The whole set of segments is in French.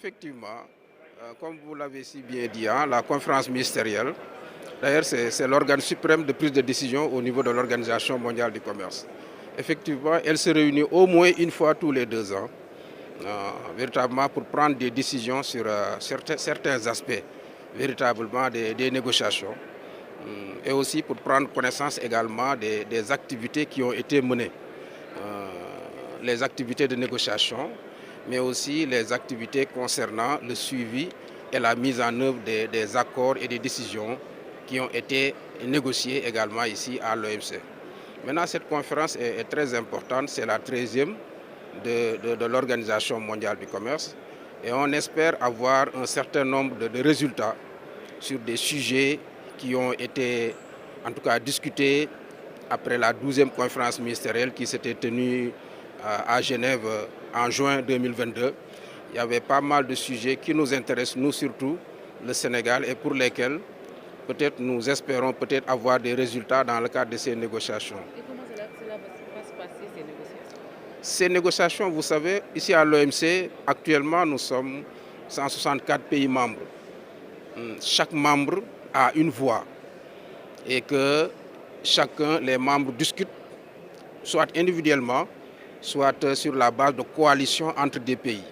Effectivement, comme vous l'avez si bien dit, hein, la conférence ministérielle, d'ailleurs c'est l'organe suprême de prise de décision au niveau de l'Organisation mondiale du commerce. Effectivement, elle se réunit au moins une fois tous les 2 ans, véritablement pour prendre des décisions sur certains aspects véritablement des négociations et aussi pour prendre connaissance également des activités qui ont été menées, les activités de négociation, mais aussi les activités concernant le suivi et la mise en œuvre des accords et des décisions qui ont été négociés également ici à l'OMC. Maintenant, cette conférence est très importante, c'est la 13e de l'Organisation mondiale du commerce et on espère avoir un certain nombre de résultats sur des sujets qui ont été en tout cas discutés après la 12e conférence ministérielle qui s'était tenue à Genève en juin 2022. Il y avait pas mal de sujets qui nous intéressent, nous surtout, le Sénégal, et pour lesquels peut-être nous espérons peut-être avoir des résultats dans le cadre de ces négociations. Et comment cela va se passer, ces négociations? Ces négociations, vous savez, ici à l'OMC, actuellement, nous sommes 164 pays membres. Chaque membre a une voix et que chacun, les membres discutent, soit individuellement, soit sur la base de coalitions entre des pays.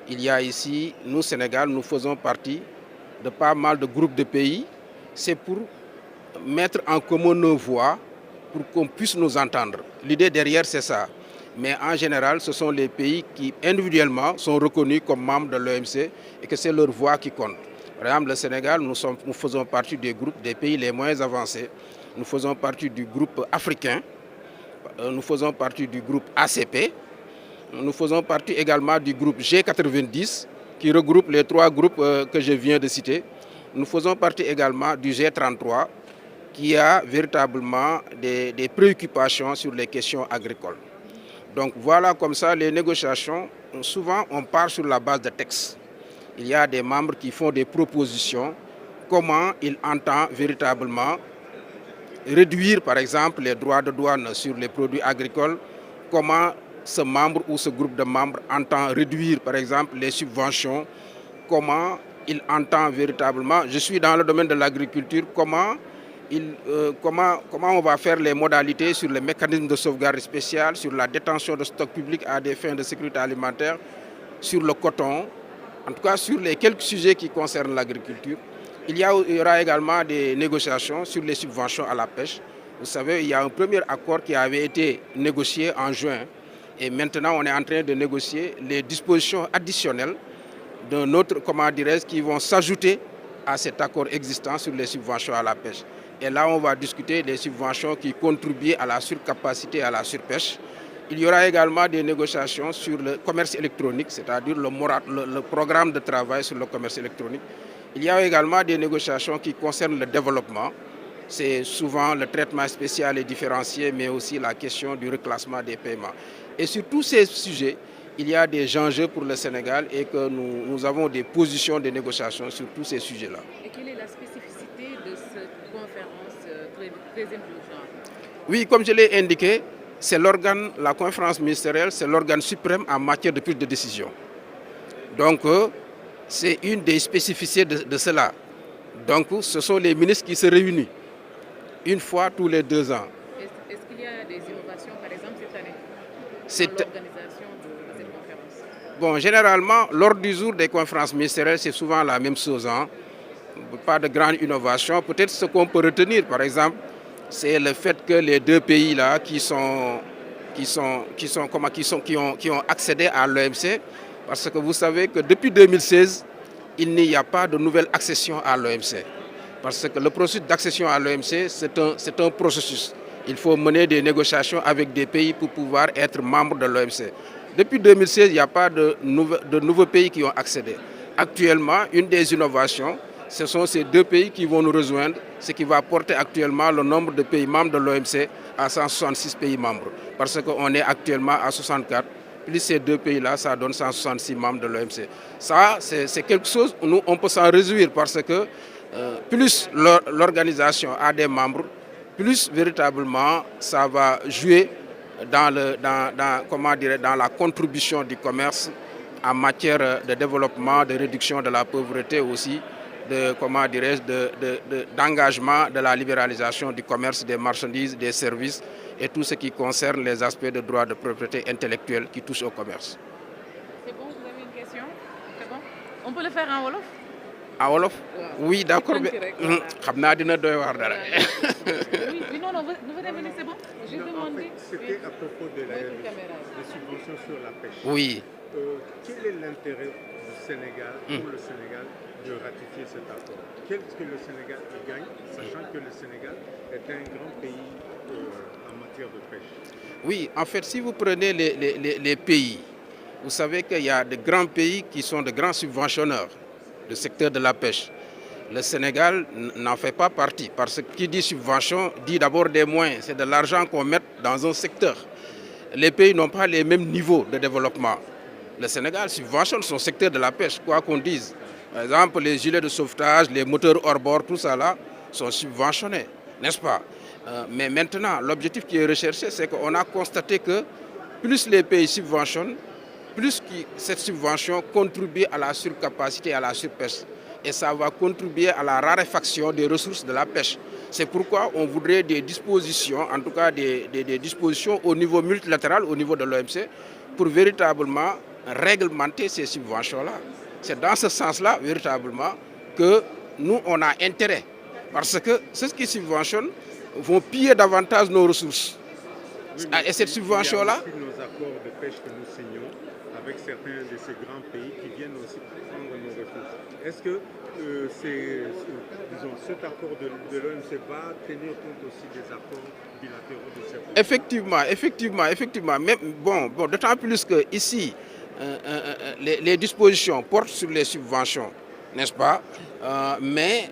Il y a ici, nous, Sénégal, nous faisons partie de pas mal de groupes de pays. C'est pour mettre en commun nos voix pour qu'on puisse nous entendre. L'idée derrière, c'est ça. Mais en général, ce sont les pays qui, individuellement, sont reconnus comme membres de l'OMC et que c'est leur voix qui compte. Par exemple, le Sénégal, nous faisons partie des groupes des pays les moins avancés. Nous faisons partie du groupe africain. Nous faisons partie du groupe ACP. Nous faisons partie également du groupe G90, qui regroupe les 3 groupes que je viens de citer. Nous faisons partie également du G33, qui a véritablement des préoccupations sur les questions agricoles. Donc voilà, comme ça, les négociations, souvent on part sur la base de textes. Il y a des membres qui font des propositions, comment ils entendent véritablement réduire, par exemple, les droits de douane sur les produits agricoles, comment ce membre ou ce groupe de membres entend réduire, par exemple, les subventions, comment il entend véritablement, je suis dans le domaine de l'agriculture, comment on va faire les modalités sur les mécanismes de sauvegarde spéciale, sur la détention de stocks publics à des fins de sécurité alimentaire, sur le coton, en tout cas sur les quelques sujets qui concernent l'agriculture. Il y aura également des négociations sur les subventions à la pêche. Vous savez, il y a un premier accord qui avait été négocié en juin et maintenant on est en train de négocier les dispositions additionnelles d'un autre, qui vont s'ajouter à cet accord existant sur les subventions à la pêche. Et là, on va discuter des subventions qui contribuent à la surcapacité et à la surpêche. Il y aura également des négociations sur le commerce électronique, c'est-à-dire le programme de travail sur le commerce électronique. Il y a également des négociations qui concernent le développement. C'est souvent le traitement spécial et différencié, mais aussi la question du reclassement des paiements. Et sur tous ces sujets, il y a des enjeux pour le Sénégal et que nous avons des positions de négociation sur tous ces sujets-là. Et quelle est la spécificité de cette conférence très influente? Oui, comme je l'ai indiqué, c'est l'organe, la conférence ministérielle, c'est l'organe suprême en matière de prise de décision. Donc, c'est une des spécificités de cela. Donc, ce sont les ministres qui se réunissent une fois tous les 2 ans. Est-ce qu'il y a des innovations, par exemple, cette année, dans l'organisation de cette conférence? Bon, généralement, l'ordre du jour des conférences ministérielles, c'est souvent la même chose. Hein. Pas de grande innovation. Peut-être ce qu'on peut retenir, par exemple, c'est le fait que les 2 pays-là qui ont accédé à l'OMC, parce que vous savez que depuis 2016, il n'y a pas de nouvelle accession à l'OMC. Parce que le processus d'accession à l'OMC, c'est un processus. Il faut mener des négociations avec des pays pour pouvoir être membre de l'OMC. Depuis 2016, il n'y a pas de nouveaux pays qui ont accédé. Actuellement, une des innovations, ce sont ces 2 pays qui vont nous rejoindre, ce qui va porter actuellement le nombre de pays membres de l'OMC à 166 pays membres. Parce qu'on est actuellement à 64. Plus ces 2 pays-là, ça donne 166 membres de l'OMC. Ça, c'est quelque chose où nous, on peut s'en réjouir parce que plus l'organisation a des membres, plus véritablement ça va jouer dans la contribution du commerce en matière de développement, de réduction de la pauvreté aussi, de, comment dirais-je, d'engagement de la libéralisation du commerce des marchandises, des services et tout ce qui concerne les aspects de droit de propriété intellectuelle qui touchent au commerce. C'est bon, vous avez une question? C'est bon? On peut le faire en wolof? En wolof? Oui, d'accord. Oui, non, non, vous venez venir, c'est bon? J'ai demandé. C'était à propos des subventions sur la pêche. Oui. Quel est l'intérêt du Sénégal, pour le Sénégal, de ratifier cet accord? Qu'est-ce que le Sénégal gagne, sachant que le Sénégal est un grand pays en matière de pêche? Oui, en fait, si vous prenez les pays, vous savez qu'il y a de grands pays qui sont de grands subventionneurs du secteur de la pêche. Le Sénégal n'en fait pas partie, parce que qui dit subvention dit d'abord des moyens, c'est de l'argent qu'on met dans un secteur. Les pays n'ont pas les mêmes niveaux de développement. Le Sénégal subventionne son secteur de la pêche, quoi qu'on dise. Par exemple, les gilets de sauvetage, les moteurs hors bord, tout ça là, sont subventionnés, n'est-ce pas? Mais maintenant, l'objectif qui est recherché, c'est qu'on a constaté que plus les pays subventionnent, plus cette subvention contribue à la surcapacité, à la surpêche. Et ça va contribuer à la raréfaction des ressources de la pêche. C'est pourquoi on voudrait des dispositions, en tout cas des dispositions au niveau multilatéral, au niveau de l'OMC, pour véritablement réglementer ces subventions-là. C'est dans ce sens-là, véritablement, que nous, on a intérêt. Parce que ceux qui subventionnent vont piller davantage nos ressources. Oui, et cette subvention-là... Il y a aussi nos accords de pêche que nous signons avec certains de ces grands pays qui viennent aussi prendre nos ressources. Est-ce que disons, cet accord de l'OMC va tenir compte aussi des accords bilatéraux de ces pays? Effectivement. Mais bon, d'autant plus que ici, les dispositions portent sur les subventions, n'est-ce pas? Mais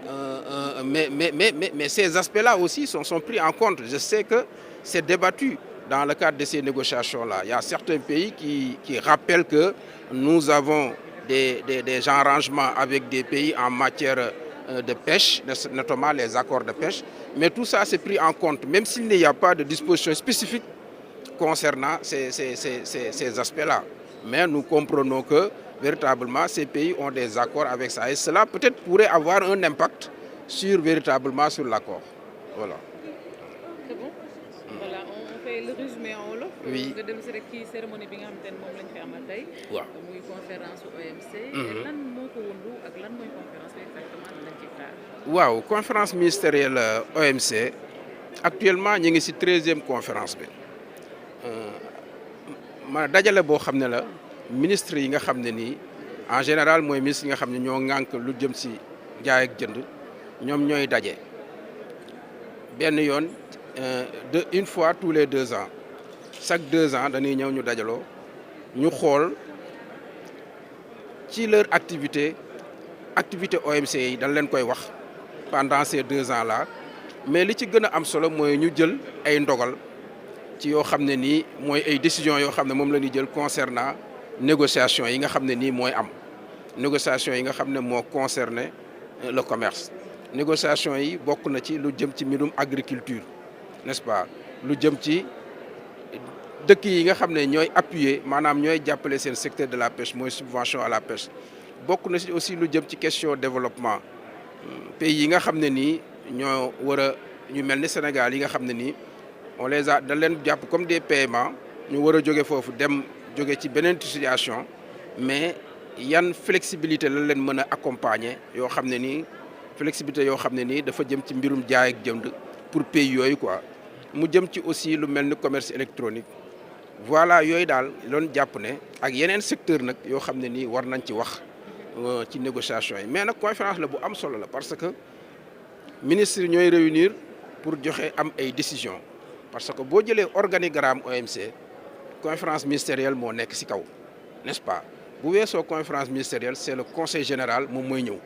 ces aspects-là aussi sont pris en compte. Je sais que c'est débattu dans le cadre de ces négociations-là. Il y a certains pays qui rappellent que nous avons des arrangements avec des pays en matière de pêche, notamment les accords de pêche. Mais tout ça, c'est pris en compte, même s'il n'y a pas de dispositions spécifiques concernant ces aspects-là. Mais nous comprenons que, véritablement, ces pays ont des accords avec ça. Et cela, peut-être, pourrait avoir un impact véritablement sur l'accord. Voilà. C'est bon? Voilà, on fait le résumé en wolof. Oui. nga dem si rek ci cérémonie bi nga xamante ne moom lañ fi amal tey. waaw muy conférence OMC. lan moo ko wundu ak lan mooy conférence bi exactement lañ ci xaar. waaw conférence ministérielle OMC actuellement ñu ngi ci 13e conférence bi ma dajale boo xam ne la ministre yi nga xam ne nii en général mooy ministre yi nga xam ne ñoo ŋànk lu jëm ci jaay ak jënd ñoom ñooy daje benn yoon une fois tous les 2 ans chaque 2 ans dañuy ñëw ñu dajaloo ñu xool ci leur activité OMC yi dañ leen koy wax pendant ces 2 ans là mais li ci gën a am solo mooy ñu jël ay ndogal ci yoo xam ne nii mooy ay décisions yoo xam ne moom la ñuy jël concernant négociation yi nga xam ne nii mooy am négociation yi nga xam ne moo concerné le commerce négociation yi bokk na ci lu jëm ci mbirum agriculture n'est-ce pas lu jëm ci dëkk yi nga xam ne ñooy appuyer maanaam ñooy jàppale seen secteur de la pêche mooy subvention à la pêche bokk na ci aussi lu jëm ci question développement pays yi nga xam ne nii ñoo war a ñu mel ni Sénégal yi nga xam ne nii on les a dañ leen jàpp comme des paiements ñu war a jóge foofu dem jóge ci beneen situation mais yan flexibilité lañ leen mën a accompagner yoo xam ne nii flexibilité yoo xam ne nii dafa jëm ci mbirum jaay ak jënd pour pays yooyu quoi mu jëm ci aussi lu mel ni commerce électronique voilà yooyu daal loon jàpp ne ak yeneen secteur nag yoo xam ne nii war nañ ci wax ci négociation yi mais nag conférence la bu am solo la parce que ministres yi ñooy réunir pour joxe am ay décisions parce que boo jëlee organigramme OMC conférence ministérielle moo nekk ci kaw n'est-ce pas bu weesoo conférence ministérielle c'est le conseil général moom mooy ñëw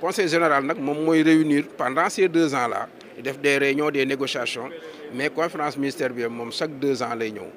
conseil général nag moom mooy réunir pendant ces 2 ans là def des réunions des négociations mais conférence ministérielle bi moom chaque 2 ans lay ñëw